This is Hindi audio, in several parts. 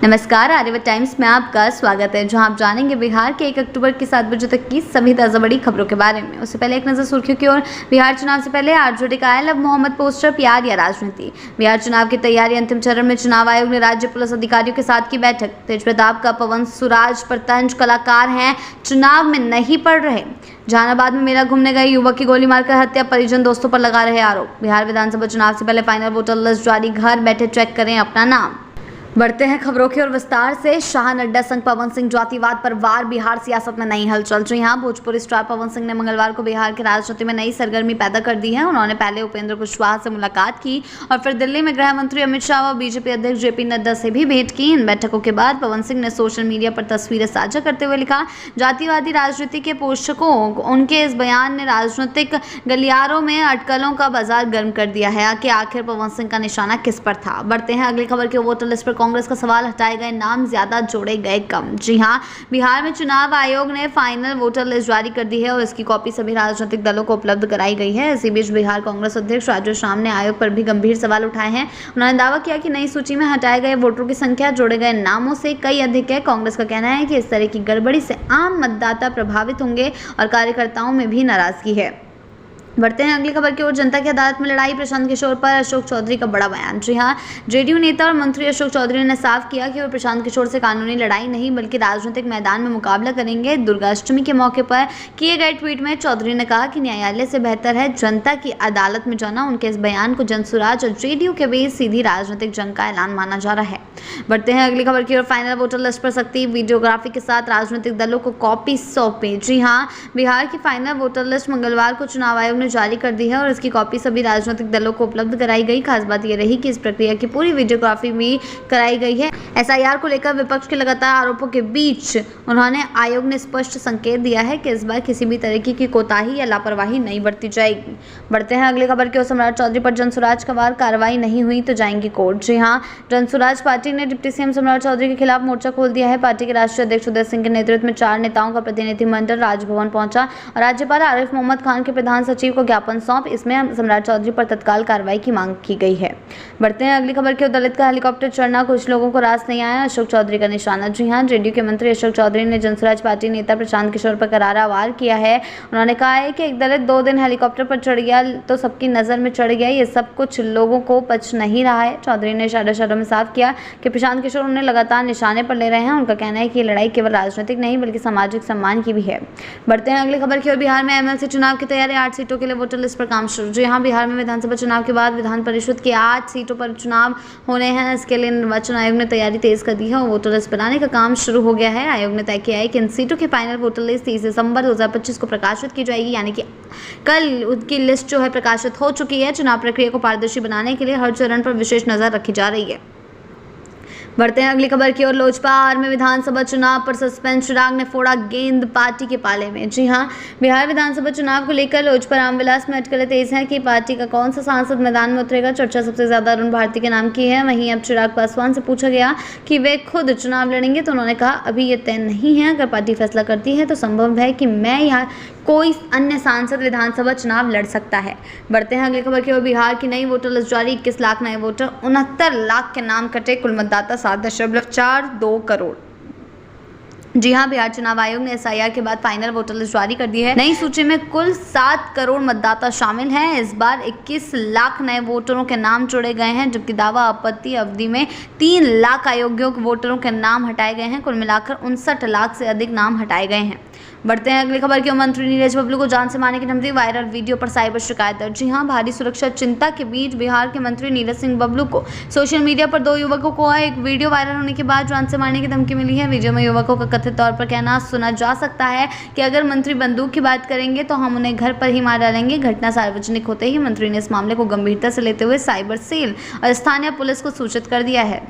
नमस्कार, आर्यवत टाइम्स में आपका स्वागत है, जहां आप जानेंगे बिहार के 1 अक्टूबर की 7 बजे तक की सभी ताज़ा बड़ी खबरों के बारे में। उससे पहले एक नजर सुर्खियों की ओर। बिहार चुनाव से पहले आरजेडी का आयल अब मोहम्मद पोस्टर, प्यार या राजनीति। बिहार चुनाव की तैयारी अंतिम चरण में। चुनाव आयोग ने राज्य पुलिस अधिकारियों के साथ की बैठक। तेज प्रताप का पवन सुराज पर तंज, कलाकार हैं, चुनाव में नहीं पड़ रहे। जहानाबाद में मेला घूमने गए युवक की गोली मारकर हत्या, परिजन दोस्तों पर लगा रहे आरोप। बिहार विधानसभा चुनाव से पहले फाइनल वोटर लिस्ट जारी, घर बैठे चेक करें अपना नाम। बढ़ते हैं खबरों की ओर विस्तार से। शाह नड्डा संग पवन सिंह, जातिवाद पर वार, बिहार सियासत में नई हलचल। जी हां, भोजपुरी स्टार पवन सिंह ने मंगलवार को बिहार की राजनीति में नई सरगर्मी पैदा कर दी है। उन्होंने पहले उपेंद्र कुशवाहा से मुलाकात की और फिर दिल्ली में गृह मंत्री अमित शाह व बीजेपी अध्यक्ष जेपी नड्डा से भी भेंट की। इन बैठकों के बाद पवन सिंह ने सोशल मीडिया पर तस्वीरें साझा करते हुए लिखा, जातिवादी राजनीति के पोषकों उनके इस बयान ने राजनीतिक गलियारों में अटकलों का बाजार गर्म कर दिया है कि आखिर पवन सिंह का निशाना किस पर था। बढ़ते हैं अगली खबर की। वोटर लिस्ट पर कांग्रेस का सवाल, हटाए गए नाम ज्यादा, जोड़े गए कम। जी हां, बिहार में चुनाव आयोग ने फाइनल वोटर लिस्ट जारी कर दी है और इसकी कॉपी सभी राजनीतिक दलों को उपलब्ध कराई गई है। इसी बीच बिहार कांग्रेस अध्यक्ष राजू श्याम ने आयोग पर भी गंभीर सवाल उठाए हैं। उन्होंने दावा किया कि नई सूची में हटाए गए वोटरों की संख्या जोड़े गए नामों से कई अधिक है। कांग्रेस का कहना है कि इस तरह की गड़बड़ी से आम मतदाता प्रभावित होंगे और कार्यकर्ताओं में भी नाराजगी है। बढ़ते हैं अगली खबर की ओर। जनता की अदालत में लड़ाई, प्रशांत किशोर पर अशोक चौधरी का बड़ा बयान। जी हां, जेडीयू नेता और मंत्री अशोक चौधरी ने साफ किया कि वे प्रशांत किशोर से कानूनी लड़ाई नहीं बल्कि राजनीतिक मैदान में मुकाबला करेंगे। दुर्गाष्टमी के मौके पर किए गए ट्वीट में चौधरी ने कहा कि न्यायालय से बेहतर है जनता की अदालत में जाना। उनके इस बयान को जनसुराज और जेडीयू के बीच सीधी राजनीतिक जंग का ऐलान माना जा रहा है। बढ़ते हैं अगली खबर की ओर। फाइनल वोटर लिस्ट पर सख्ती, वीडियोग्राफी के साथ राजनीतिक दलों को कॉपी सौंपी। जी हां, बिहार की फाइनल वोटर लिस्ट मंगलवार को चुनाव आयोग ने जारी कर दी है और इसकी कॉपी सभी राजनीतिक दलों को उपलब्ध कराई गई। खास बात यह रही कि इस प्रक्रिया की पूरी वीडियोग्राफी भी कराई गई है। एसआईआर को लेकर विपक्ष के लगातार आरोपों के बीच उन्होंने आयोग ने स्पष्ट संकेत दिया है कि इस बार किसी भी तरीके की कोताही या लापरवाही नहीं बरती जाएगी। बढ़ते हैं अगली खबर की ओर। सम्राट चौधरी पर जनसुराज का वार, कार्रवाई नहीं हुई तो जाएंगी कोर्ट। जी हां, जनसुराज पार्टी ने डिप्टी सीएम सम्राट चौधरी के खिलाफ मोर्चा खोल दिया है। पार्टी के राष्ट्रीय अध्यक्ष उदय सिंह के नेतृत्व में 4 नेताओं का प्रतिनिधिमंडल राजभवन पहुंचा और राज्यपाल आरिफ मोहम्मद खान के प्रधान सचिव को ज्ञापन सौंप इसमें सम्राट चौधरी पर तत्काल कार्रवाई की मांग की गई है। बढ़ते हैं अगली खबर की ओर। दलित का हेलीकॉप्टर चढ़ना कुछ लोगों को रास नहीं आया, अशोक चौधरी का निशाना। जी हां, जेडीयू के मंत्री अशोक चौधरी ने जनसुराज पार्टी नेता प्रशांत किशोर पर करारा वार किया है। उन्होंने कहा है कि एक दलित 2 दिन हेलीकॉप्टर पर चढ़ गया तो सबकी नजर में चढ़ गया, ये सब कुछ लोगों को पच नहीं रहा है। चौधरी ने इशारों में साफ किया कि प्रशांत किशोर उन्हें लगातार निशाने पर ले रहे हैं। उनका कहना है कि ये लड़ाई केवल राजनीतिक नहीं बल्कि सामाजिक सम्मान की भी है। बढ़ते हैं अगली खबर की ओर। बिहार में एमएलसी चुनाव की तैयारी, 8 सीटों के लिए वोटर लिस्ट पर काम शुरू। जी हां, बिहार में विधानसभा चुनाव के बाद विधान परिषद की 8 सीटों पर चुनाव होने हैं। इसके लिए निर्वाचन आयोग ने तैयारी तेज कर दी है और वोटर लिस्ट बनाने का काम शुरू हो गया है। आयोग ने तय किया है कि इन सीटों की फाइनल वोटर लिस्ट 30 दिसंबर 2025 को प्रकाशित की जाएगी, यानी कि कल उनकी लिस्ट जो है प्रकाशित हो चुकी है। चुनाव प्रक्रिया को पारदर्शी बनाने के लिए हर चरण पर विशेष नजर रखी जा रही है। बढ़ते हैं अगली खबर की ओर। लोजपा आर में विधानसभा चुनाव पर सस्पेंस, चिराग ने फोड़ा गेंद पार्टी के पाले में। जी हां, बिहार विधानसभा चुनाव को लेकर लोजपा रामविलास में अटकलें तेज हैं कि पार्टी का कौन सा सांसद मैदान में उतरेगा। चर्चा सबसे ज्यादा अरुण भारती के नाम की है। वहीं अब चिराग पासवान से पूछा गया कि वे खुद चुनाव लड़ेंगे तो उन्होंने कहा, अभी ये तय नहीं है, अगर पार्टी फैसला करती है तो संभव है कि मैं या कोई अन्य सांसद विधानसभा चुनाव लड़ सकता है। बढ़ते हैं अगली खबर की ओर। बिहार की नई वोटर लिस्ट जारी, 21 लाख नए वोटर, 69 लाख के नाम कटे, कुल मतदाता 7.42 करोड़। जी हां, बिहार चुनाव आयोग ने एसआईआर के बाद फाइनल वोटर लिस्ट जारी कर दी है। नई सूची में कुल 7 करोड़ मतदाता शामिल हैं। इस बार 21 लाख नए वोटरों के नाम जोड़े गए हैं, जबकि दावा आपत्ति अवधि में 3 लाख अयोग्य वोटरों के नाम हटाए गए हैं। कुल मिलाकर 59 लाख से अधिक नाम हटाए गए हैं। बढ़ते हैं अगली खबर की ओर। मंत्री नीरज बबलू को जान से मारने की धमकी, वायरल वीडियो पर साइबर शिकायत दर्ज। जी हां, भारी सुरक्षा चिंता के बीच बिहार के मंत्री नीरज सिंह बबलू को सोशल मीडिया पर 2 युवकों को एक वीडियो वायरल होने के बाद जान से मारने की धमकी मिली है। वीडियो में युवकों का कथित तौर पर कहना सुना जा सकता है कि अगर मंत्री बंदूक की बात करेंगे तो हम उन्हें घर पर ही मार डालेंगे। घटना सार्वजनिक होते ही मंत्री ने इस मामले को गंभीरता से लेते हुए साइबर सेल और स्थानीय पुलिस को सूचित कर दिया है।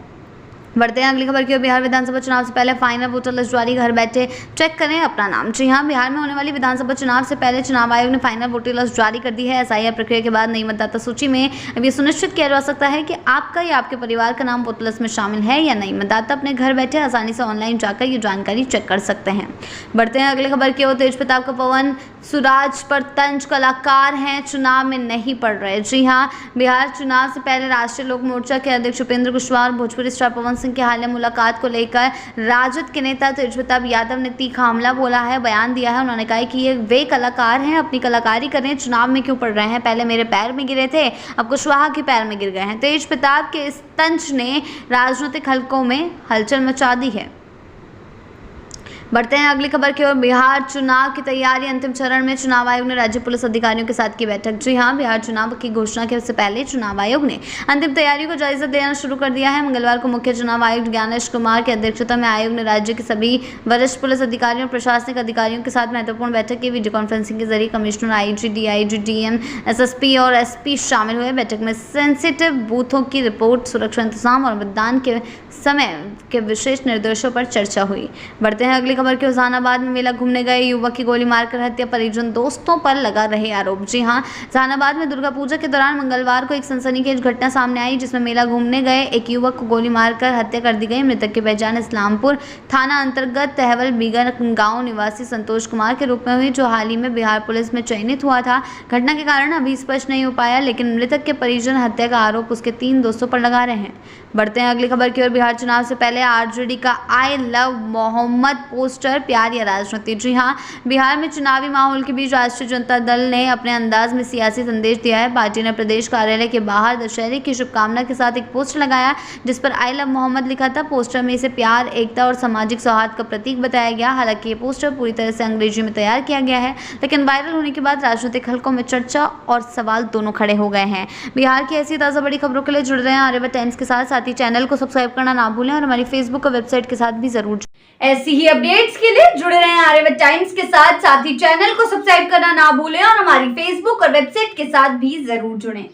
बढ़ते हैं अगली खबर की ओर। बिहार विधानसभा चुनाव से पहले फाइनल वोटर लिस्ट जारी, घर बैठे चेक करें अपना नाम। जी हां, बिहार में होने वाली विधानसभा चुनाव से पहले चुनाव आयोग ने फाइनल वोटर लिस्ट जारी कर दी है। एसआईआर प्रक्रिया के बाद नई मतदाता सूची में अब ये सुनिश्चित किया जा सकता है कि आपका या आपके परिवार का नाम वोटर लिस्ट में शामिल है या नहीं। मतदाता अपने घर बैठे आसानी से ऑनलाइन जाकर ये जानकारी चेक कर सकते हैं। बढ़ते हैं अगली खबर की ओर। तेज प्रताप का पवन सुराज पर तंज, कलाकार हैं चुनाव में नहीं पड़ रहे। जी हां, बिहार चुनाव से पहले राष्ट्रीय लोक मोर्चा के अध्यक्ष उपेंद्र कुशवाहा और भोजपुरी स्टार पवन सिंह की हालिया मुलाकात को लेकर राजद के नेता तेज प्रताप यादव ने तीखा हमला बोला है, बयान दिया है। उन्होंने कहा कि ये वे कलाकार हैं, अपनी कलाकारी करें, चुनाव में क्यों पड़ रहे हैं। पहले मेरे पैर में गिरे थे, अब कुशवाहा के पैर में गिर गए हैं। तेज प्रताप के इस तंज ने राजनीतिक हलकों में हलचल मचा दी है। बढ़ते हैं अगली खबर की ओर। बिहार चुनाव की तैयारी अंतिम चरण में, चुनाव आयोग ने राज्य पुलिस अधिकारियों के साथ की बैठक। जी हां, बिहार चुनाव की घोषणा के से पहले चुनाव आयोग ने अंतिम तैयारियों को जायजा देना शुरू कर दिया है। मंगलवार को मुख्य चुनाव आयुक्त ज्ञानेश कुमार की अध्यक्षता में आयोग ने राज्य के सभी वरिष्ठ पुलिस अधिकारियों और प्रशासनिक अधिकारियों के साथ महत्वपूर्ण बैठक की। वीडियो कॉन्फ्रेंसिंग के जरिए commissioner, IG, DIG, DM, SSP और एसपी शामिल हुए। बैठक में सेंसिटिव बूथों की रिपोर्ट, सुरक्षा इंतजाम और मतदान के समय के विशेष निर्देशों पर चर्चा हुई। बढ़ते हैं अगली खबर की। जहानाबाद में मेला घूमने गए युवक की गोली मारकर हत्या, परिजन दोस्तों पर लगा रहे आरोप। जी हां, जहानाबाद में दुर्गा पूजा के दौरान मंगलवार को एक सनसनीखेज घटना सामने आई, जिसमें मेला घूमने गए एक युवक को गोली मारकर हत्या कर दी गई। मृतक की पहचान इस्लामपुर थाना अंतर्गत तहवल बीगा गांव निवासी संतोष कुमार के रूप में हुई, जो हाल ही में बिहार पुलिस में चयनित हुआ था। घटना के कारण अभी स्पष्ट नहीं हो पाया, लेकिन मृतक के परिजन हत्या का आरोप उसके 3 दोस्तों पर लगा रहे हैं। बढ़ते हैं अगली खबर की ओर। बिहार चुनाव से पहले आरजेडी का आई लव मोहम्मद पोस्टर, प्यार या राजनीति। जी हां, बिहार में चुनावी माहौल के बीच राष्ट्रीय जनता दल ने अपने अंदाज में सियासी संदेश दिया है। पार्टी ने प्रदेश कार्यालय के बाहर दशहरे की शुभकामना के साथ एक पोस्टर लगाया, जिस पर आई लव मोहम्मद लिखा था। पोस्टर में इसे प्यार, एकता और सामाजिक सौहार्द का प्रतीक बताया गया। हालांकि ये पोस्टर पूरी तरह से अंग्रेजी में तैयार किया गया है, लेकिन वायरल होने के बाद राजनीतिक हलकों में चर्चा और सवाल दोनों खड़े हो गए हैं। बिहार की ऐसी ताज़ा बड़ी खबरों के लिए जुड़ रहे हैं आर्यभट्ट टाइम्स के साथ ही चैनल को सब्सक्राइब करना ना भूलें और हमारी फेसबुक और वेबसाइट के साथ भी जरूर। ऐसी ही अपडेट्स के लिए जुड़े रहें आर्यभट्ट टाइम्स के साथ ही चैनल को सब्सक्राइब करना ना भूलें और हमारी फेसबुक और वेबसाइट के साथ भी जरूर जुड़ें।